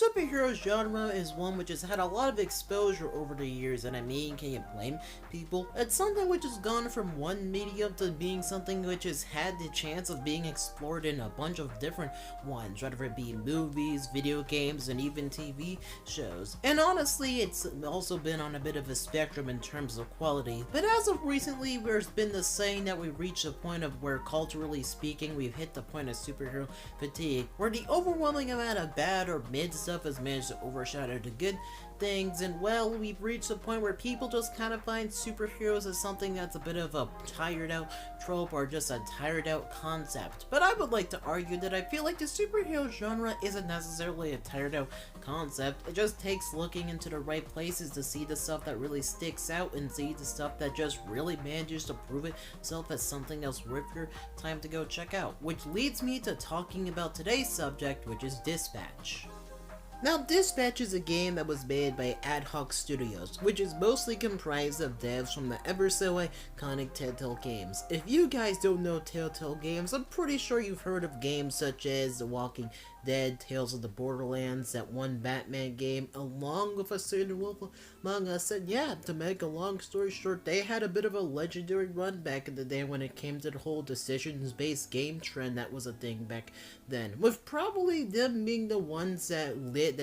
superhero genre is one which has had a lot of exposure over the years, and I mean, can you blame people? It's something which has gone from one medium to being something which has had the chance of being explored in a bunch of different ones, whether it be movies, video games, and even TV shows. And honestly, it's also been on a bit of a spectrum in terms of quality. But as of recently, there's been the saying that we've reached a point of where, culturally speaking, we've hit the point of superhero fatigue, where the overwhelming amount of bad or mid stuff has managed to overshadow the good things, and well, we've reached a point where people just kind of find superheroes as something that's a bit of a tired out trope or just a tired out concept. But I would like to argue that I feel like the superhero genre isn't necessarily a tired out concept. It just takes looking into the right places to see the stuff that really sticks out and see the stuff that just really manages to prove itself as something else worth your time to go check out. Which leads me to talking about today's subject, which is Dispatch. Now, Dispatch is a game that was made by Ad Hoc Studios, which is mostly comprised of devs from the ever so iconic Telltale games. If you guys don't know Telltale games, I'm pretty sure you've heard of games such as The Walking Dead, Tales of the Borderlands, that one Batman game, along with a certain Wolf Among Us, and yeah, to make a long story short, they had a bit of a legendary run back in the day when it came to the whole decisions-based game trend that was a thing back then, with probably them being the ones that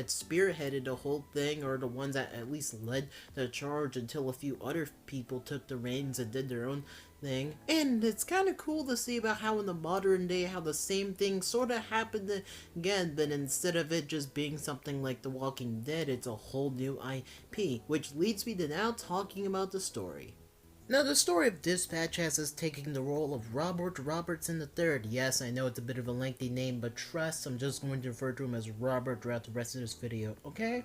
spearheaded the whole thing, or the ones that at least led the charge until a few other people took the reins and did their own thing. And it's kind of cool to see about how in the modern day how the same thing sort of happened again, but instead of it just being something like The Walking Dead, it's a whole new IP, which leads me to now talking about the story. Now, the story of Dispatch has us taking the role of Robert Robertson III. Yes, I know it's a bit of a lengthy name, but trust, I'm just going to refer to him as Robert throughout the rest of this video, okay?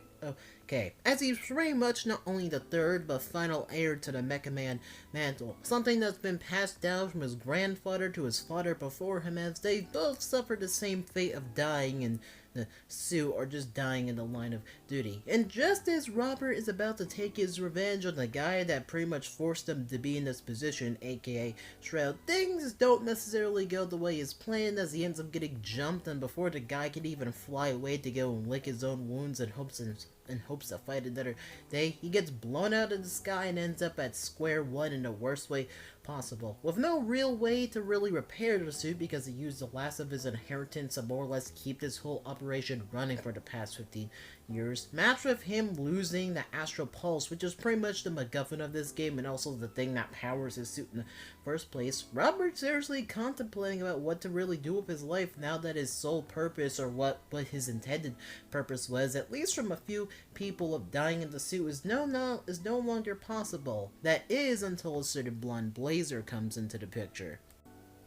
Okay, as he's pretty much not only the third, but final heir to the Mecha Man mantle, something that's been passed down from his grandfather to his father before him, as they both suffered the same fate of dying in the suit or just dying in the line of duty. And just as Robert is about to take his revenge on the guy that pretty much forced him to be in this position, aka Shroud, things don't necessarily go the way he's planned, as he ends up getting jumped, and before the guy can even fly away to go and lick his own wounds in hopes to fight another day, he gets blown out of the sky and ends up at square one in the worst way possible, with no real way to really repair the suit because he used the last of his inheritance to more or less keep this whole operation running for the past 15 years. Matched with him losing the Astral Pulse, which is pretty much the MacGuffin of this game and also the thing that powers his suit in the first place, Robert's seriously contemplating about what to really do with his life now that his sole purpose, or what his intended purpose was, at least from a few people, of dying in the suit is no longer possible. That is, until a certain blonde Blazer comes into the picture.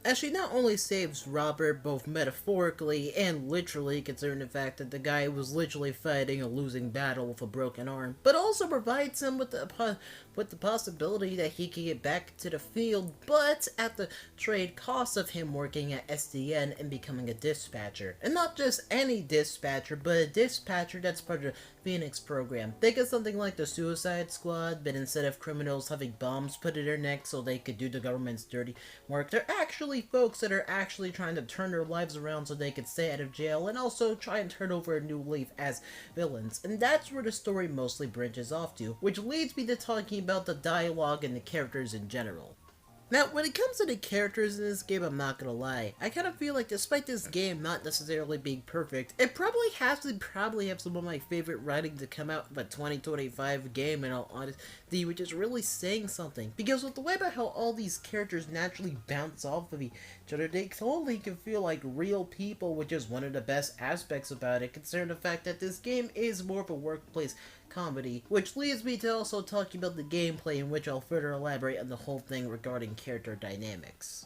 As she not only saves Robert both metaphorically and literally, considering the fact that the guy was literally fighting a losing battle with a broken arm, but also provides him with the possibility that he can get back to the field, but at the trade cost of him working at SDN and becoming a dispatcher. And not just any dispatcher, but a dispatcher that's part of the Phoenix program. Think of something like the Suicide Squad, but instead of criminals having bombs put in their necks so they could do the government's dirty work, they're actually folks that are actually trying to turn their lives around so they could stay out of jail and also try and turn over a new leaf as villains. And that's where the story mostly branches off to, which leads me to talking about the dialogue and the characters in general. Now, when it comes to the characters in this game, I'm not gonna lie, I kind of feel like despite this game not necessarily being perfect, it probably have some of my favorite writing to come out of a 2025 game, in all honesty, which is really saying something. Because with the way about how all these characters naturally bounce off of each other, they totally can feel like real people, which is one of the best aspects about it, considering the fact that this game is more of a workplace comedy, which leads me to also talking about the gameplay, in which I'll further elaborate on the whole thing regarding character dynamics.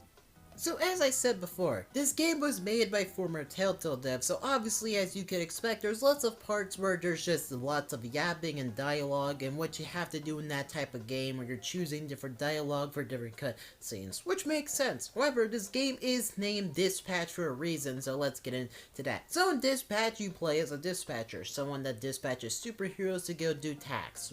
So as I said before, this game was made by former Telltale devs, so obviously, as you could expect, there's lots of parts where there's just lots of yapping and dialogue, and what you have to do in that type of game where you're choosing different dialogue for different cutscenes, which makes sense. However, this game is named Dispatch for a reason, so let's get into that. So in Dispatch, you play as a dispatcher, someone that dispatches superheroes to go do tasks,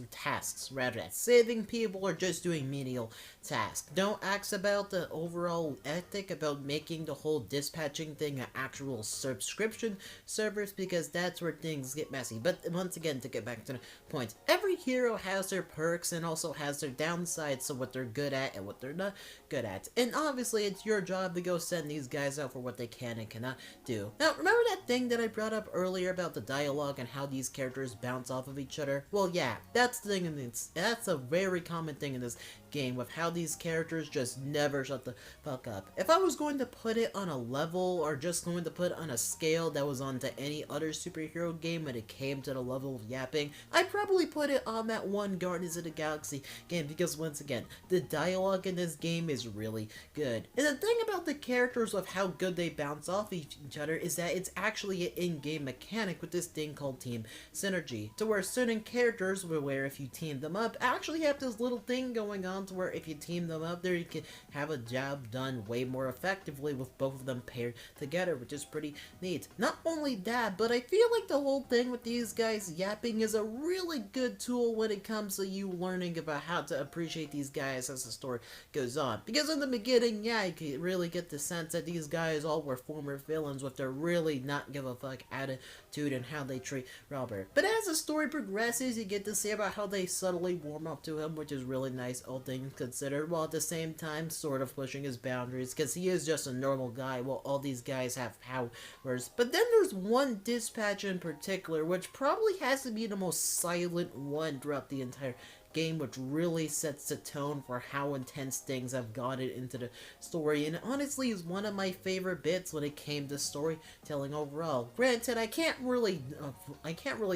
rather than saving people or just doing menial tasks. Don't ask about the overall ethics skeptic about making the whole dispatching thing an actual subscription service, because that's where things get messy. But once again, to get back to the point, every hero has their perks and also has their downsides, so what they're good at and what they're not good at. And obviously, it's your job to go send these guys out for what they can and cannot do. Now, remember that thing that I brought up earlier about the dialogue and how these characters bounce off of each other? Well, yeah, that's the thing, and that's a very common thing in this game, with how these characters just never shut the fuck up. If I was going to put it on a level, or just going to put on a scale that was onto any other superhero game when it came to the level of yapping, I'd probably put it on that one Guardians of the Galaxy game, because once again, the dialogue in this game is really good. And the thing about the characters of how good they bounce off each other is that it's actually an in-game mechanic with this thing called team synergy, to where certain characters, where if you team them up, actually have this little thing going on to where if you team them up there, you can have a job done way more effectively with both of them paired together, which is pretty neat. Not only that, but I feel like the whole thing with these guys yapping is a really good tool when it comes to you learning about how to appreciate these guys as the story goes on. Because in the beginning, yeah, you can really get the sense that these guys all were former villains with their really not give a fuck attitude and how they treat Robert. But as the story progresses, you get to see about how they subtly warm up to him, which is really nice, all things considered, while at the same time sort of pushing his boundaries, because he is just a normal guy while all these guys have powers. But then there's one dispatch in particular, which probably has to be the most silent one throughout the entire game, which really sets the tone for how intense things have gotten into the story, and honestly is one of my favorite bits when it came to storytelling overall. Granted, I can't really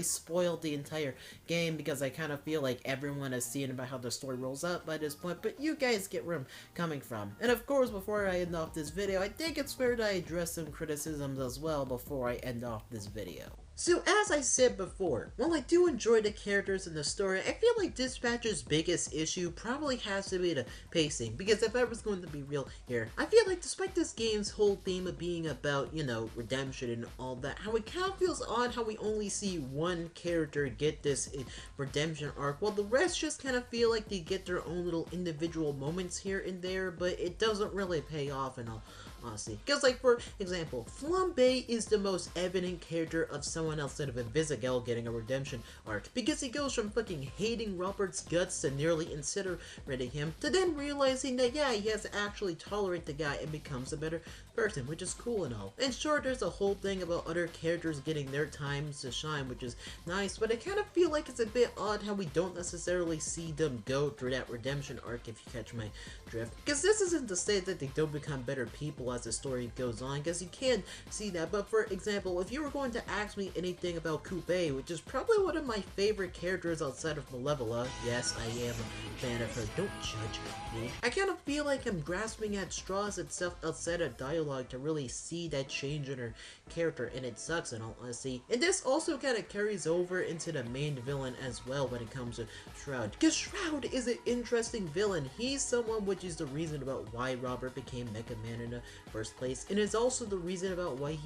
spoil the entire game, because I kind of feel like everyone has seen about how the story rolls out by this point, but you guys get where I'm coming from. And of course, before I end off this video, I think it's fair that I address some criticisms as well before I end off this video. So, as I said before, while I do enjoy the characters in the story, I feel like Dispatcher's biggest issue probably has to be the pacing, because if I was going to be real here, I feel like despite this game's whole theme of being about, you know, redemption and all that, how it kind of feels odd how we only see one character get this redemption arc, while the rest just kind of feel like they get their own little individual moments here and there, but it doesn't really pay off and all. Honestly, because like for example, Flambe is the most evident character of someone outside of Invisigal getting a redemption arc, because he goes from fucking hating Robert's guts to nearly incinerating him, to then realizing that yeah, he has to actually tolerate the guy and becomes a better person, which is cool and all. And sure, there's a whole thing about other characters getting their times to shine, which is nice, but I kind of feel like it's a bit odd how we don't necessarily see them go through that redemption arc, if you catch my drift. Because this isn't to say that they don't become better people as the story goes on, because you can see that, but for example, if you were going to ask me anything about Coupe, which is probably one of my favorite characters outside of Malevola, yes, I am a fan of her, don't judge me, I kind of feel like I'm grasping at straws itself outside of dialogue to really see that change in her character, and it sucks in all honesty. And this also kind of carries over into the main villain as well when it comes to Shroud, because Shroud is an interesting villain. He's someone which is the reason about why Robert became Mecha Man in the first place, and is also the reason about why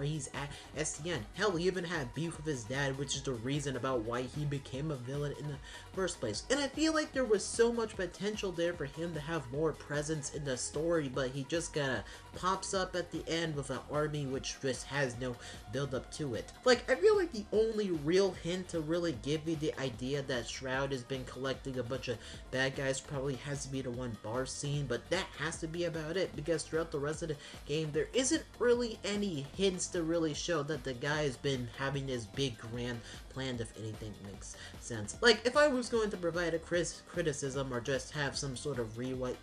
he's at SCN. Hell, he even had beef with his dad, which is the reason about why he became a villain in the first place. And I feel like there was so much potential there for him to have more presence in the story, but he just kinda pops up at the end with an army which just has no build up to it. Like, I feel like the only real hint to really give me the idea that Shroud has been collecting a bunch of bad guys probably has to be the one bar scene, but that has to be about it, because throughout the rest of the game there isn't really any hints to really show that the guy has been having this big grand plan, if anything makes sense. Like, if I was going to provide a criticism or just have some sort of rewrite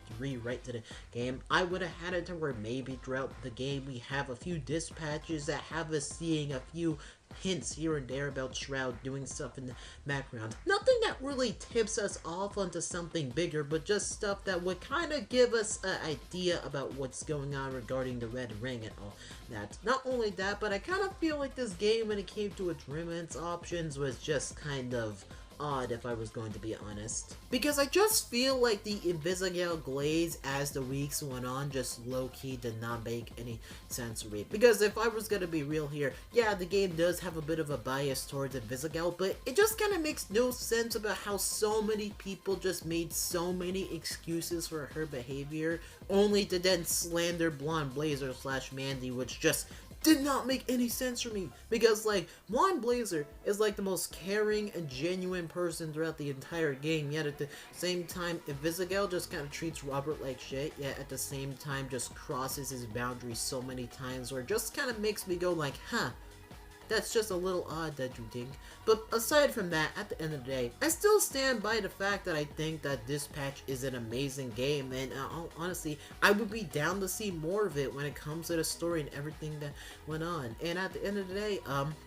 to the game, I would have had it to where maybe throughout the game we have a few dispatches that have us seeing a few hints here and there about Shroud doing stuff in the background. Nothing that really tips us off onto something bigger, but just stuff that would kind of give us an idea about what's going on regarding the Red Ring and all that. Not only that, but I kind of feel like this game, when it came to its romance options, was just kind of odd if I was going to be honest. Because I just feel like the Invisigal Glaze as the weeks went on just low-key did not make any sense to me. Because if I was gonna be real here, yeah, the game does have a bit of a bias towards Invisigal, but it just kind of makes no sense about how so many people just made so many excuses for her behavior, only to then slander Blonde Blazer / Mandy, which just did not make any sense for me, because like Blonde Blazer is like the most caring and genuine person throughout the entire game, yet at the same time Invisigal just kind of treats Robert like shit, yet at the same time just crosses his boundaries so many times, where it just kind of makes me go like, huh, that's just a little odd, don't you think? But aside from that, at the end of the day, I still stand by the fact that I think that this patch is an amazing game, and honestly, I would be down to see more of it when it comes to the story and everything that went on. And at the end of the day,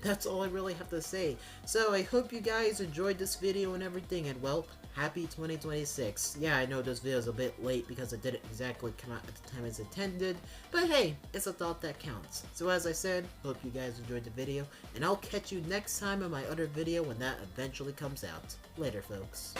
that's all I really have to say. So I hope you guys enjoyed this video and everything, and well, happy 2026. Yeah, I know this video is a bit late because it didn't exactly come out at the time as intended, but hey, it's a thought that counts. So as I said, hope you guys enjoyed the video, and I'll catch you next time in my other video when that eventually comes out. Later, folks.